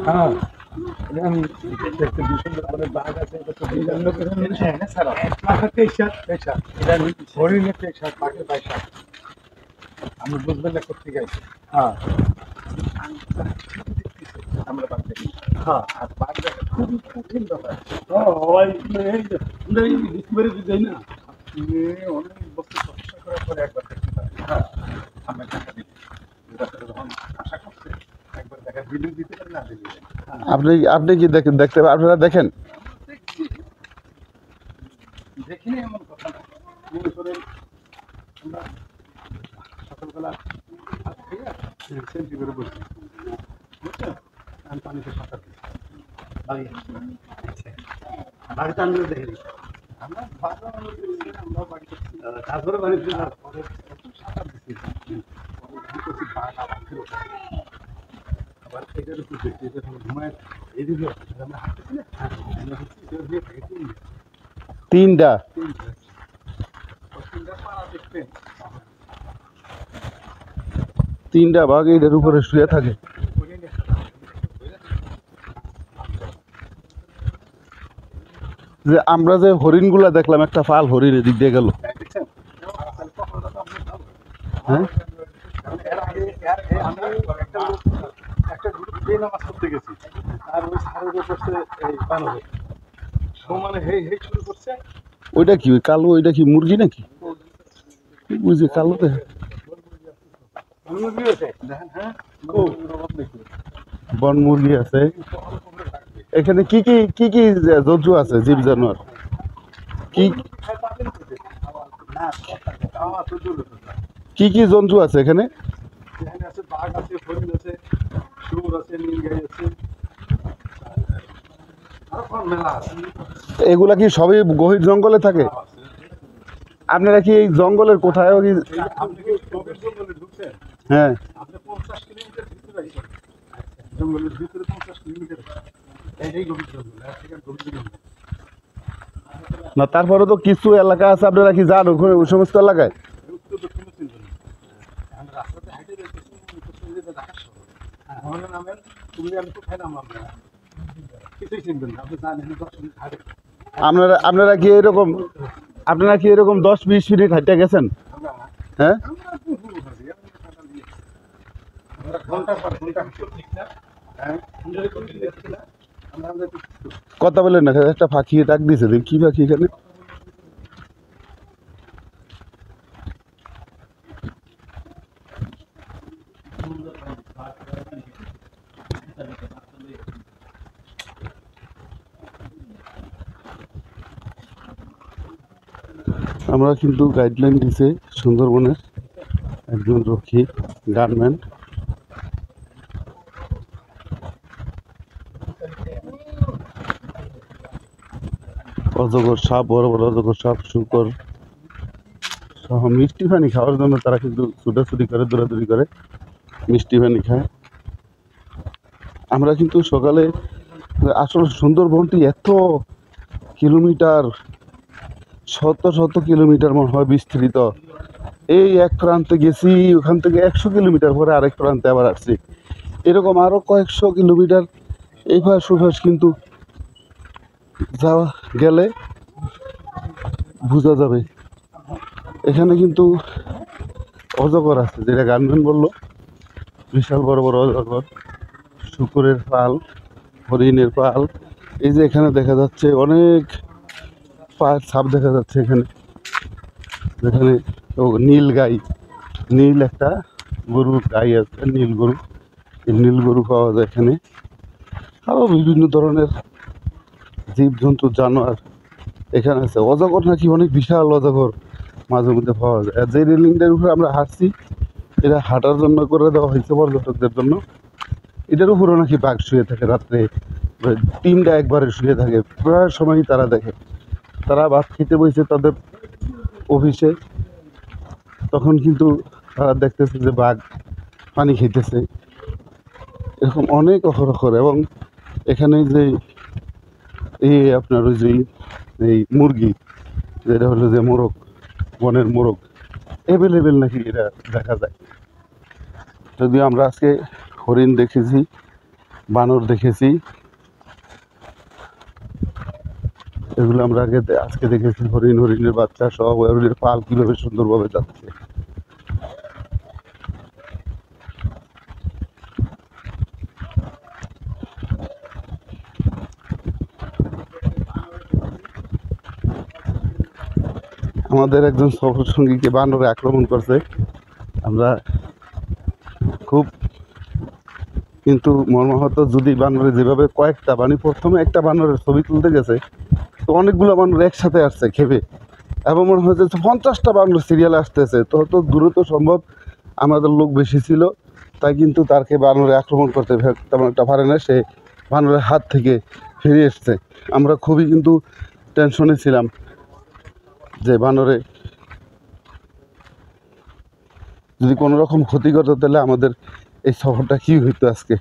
হ্যাঁ আমি দেখতে সুন্দর করে বাঘ আছে এটা তো বিভিন্ন ধরনের ছাড়া এটা হরিণের পেশা বাঘের পেশা আমি বুঝবেন না করতে গেছি হ্যাঁ আমরা বাঘ দেখি হ্যাঁ আর বাঘ দেখা খুবই কঠিন ব্যাপার যাই না আপনি অনেক বছর কষ্ট করার পরে একবার দেখতে পারেন হ্যাঁ আমরা দেখা দিচ্ছি যখন আশা করছে একবার দেখা দিলে দিতে পারে না দিলে আপনি আপনি কি দেখেন দেখতে আপনারা দেখেন দেখিনি এমন কথা না মনে করেন আমরা সকালবেলা সেন্টি করে বসছি বুঝছেন আমি পানিতে সাঁতার দিই বাড়িতে আনলে দেখেনি আমরা আমরা বাড়ি করছি তারপরে বাড়িতে পরে সাঁতার দিচ্ছি বাঘ আবার ফেরত আবার এটার উপর দেখছি এটা ঘুমায় এইদিকে আমরা হাঁটতেছি না আমরা হচ্ছে এটা দিয়ে ভেটে তিনটা তিনটা বাঘ এটার উপরে শুয়ে থাকে। যে আমরা যে হরিণগুলা দেখলাম একটা ফাল হরিণ এদিক দিয়ে গেল। হ্যাঁ একটা গ্রুপ দিয়ে নামাজ পড়তে গেছি আর ওই সারের করছে এই বানরে সমানে হেই হেই শুরু করছে। ওইটা কি ওই কালো ওইটা কি মুরগি নাকি বুঝি কালো দেখে বন মুরগি আছে এখানে কি কি কি কি জন্তু আছে জীব জানোয়ার কি কি কি জন্তু আছে এখানে আছে বাঘ আছে হরিণ আছে শুয়োর আছে নীলগাই আছে মেলা আছে এগুলা কি সবই গভীর জঙ্গলে থাকে আপনারা কি এই জঙ্গলের কোথায় আপনি কি গভীর জঙ্গলে ঢুকছেন হ্যাঁ আপনি 50 কিলোমিটার ভিতরে আছেন জঙ্গলের ভিতরে 50 কিলোমিটার এই গভীর জঙ্গল সেখানে গভীর জঙ্গল না তারপরে তো কিছু এলাকা আছে আপনারা কি যান ওখানে ওই সমস্ত এলাকায় উত্তর দক্ষিণ চিন্তা নেই আমরা রাস্তাতে হাঁটে যাচ্ছি ঢাকা শহর মনে নামেন তুমি আমি কোথায় নামলাম না কিছুই চিনবেন না আপনি জানেন 10 মিনিট হাঁটে আপনারা কি এরকম 10-20 মিনিট হাঁটতে গেছেন হ্যাঁ কথা বলেন না একটা পাখি ডাক দিয়েছে কি পাখি এখানে আমরা কিন্তু গাইডলাইন দিছে সুন্দরবনের একজন রক্ষী গানম্যান অজগর সাপ বড় বড় অজগর সাপ শুকর সহ মিষ্টি পানি খাওয়ার জন্য তারা কিন্তু ছুটাছুটি করে দৌড়াদৌড়ি করে মিষ্টি পানি খায়। আমরা কিন্তু সকালে আসলে সুন্দরবনটি এত কিলোমিটার শত শত কিলোমিটার মনে হয় বিস্তৃত এই এক প্রান্তে গেছি ওখান থেকে 100 কিলোমিটার পরে আরেক প্রান্তে আবার আসছি এরকম আরও কয়েকশো কিলোমিটার এই পাশ সুপাশ কিন্তু যাওয়া গেলে বোঝা যাবে এখানে কিন্তু অজগর আছে যেটা গানম্যান বললো বিশাল বড় বড় অজগর শুকুরের পাল হরিণের পাল এই যে এখানে দেখা যাচ্ছে অনেক পায়ের ছাপ দেখা যাচ্ছে এখানে যেখানে নীল গাই নীল একটা গরুর গাই আছে নীল গরু এই নীল গরু পাওয়া যায় এখানে আরও বিভিন্ন ধরনের জীবজন্তু জানোয়ার এখানে আছে অজগর নাকি অনেক বিশাল অজগর মাঝে মধ্যে পাওয়া যায় আর যে রেলিংটার উপরে আমরা হাঁটছি এটা হাঁটার জন্য করে দেওয়া হয়েছে পর্যটকদের জন্য এটার উপরেও নাকি বাঘ শুয়ে থাকে রাত্রে টিমটা একবারে শুয়ে থাকে প্রায় সময়ই তারা দেখে তারা ভাত খেতে বসে তাদের অফিসে তখন কিন্তু তারা দেখতেছে যে বাঘ পানি খেতেছে এরকম অনেক অহরহর এবং এখানে যে আপনার ওই যে এই মুরগি যেটা হলো যে মোরগ বনের মোরগ অ্যাভেলেবেল নাকি এটা দেখা যায় যদিও আমরা আজকে হরিণ দেখেছি বানর দেখেছি, এগুলো আমরা আজকে দেখেছি। হরিণের বাচ্চা সব, হরিণের পাল কিভাবে সুন্দরভাবে যাচ্ছে। আমাদের একজন সফর সঙ্গীকে বানরে আক্রমণ করছে। আমরা খুব কিন্তু মর্মাহত, যদি বানরে যেভাবে কয়েকটা প্রথমে একটা বানরের ছবি তুলতে গেছে, তো অনেকগুলো বানর একসাথে আসছে খেপে, এবং মনে হচ্ছে 50টা বানর সিরিয়ালে আসতেছে। তো দ্রুত সম্ভব, আমাদের লোক বেশি ছিল, তাই কিন্তু তাকে বানরে আক্রমণ করতে তেমন একটা পারে না, সে বানরের হাত থেকে ফিরে এসছে। আমরা খুবই কিন্তু টেনশনে ছিলাম যে বানরে যদি কোনো রকম ক্ষতি করতো, তাহলে আমাদের এই সফরটা কী হইতো আজকে।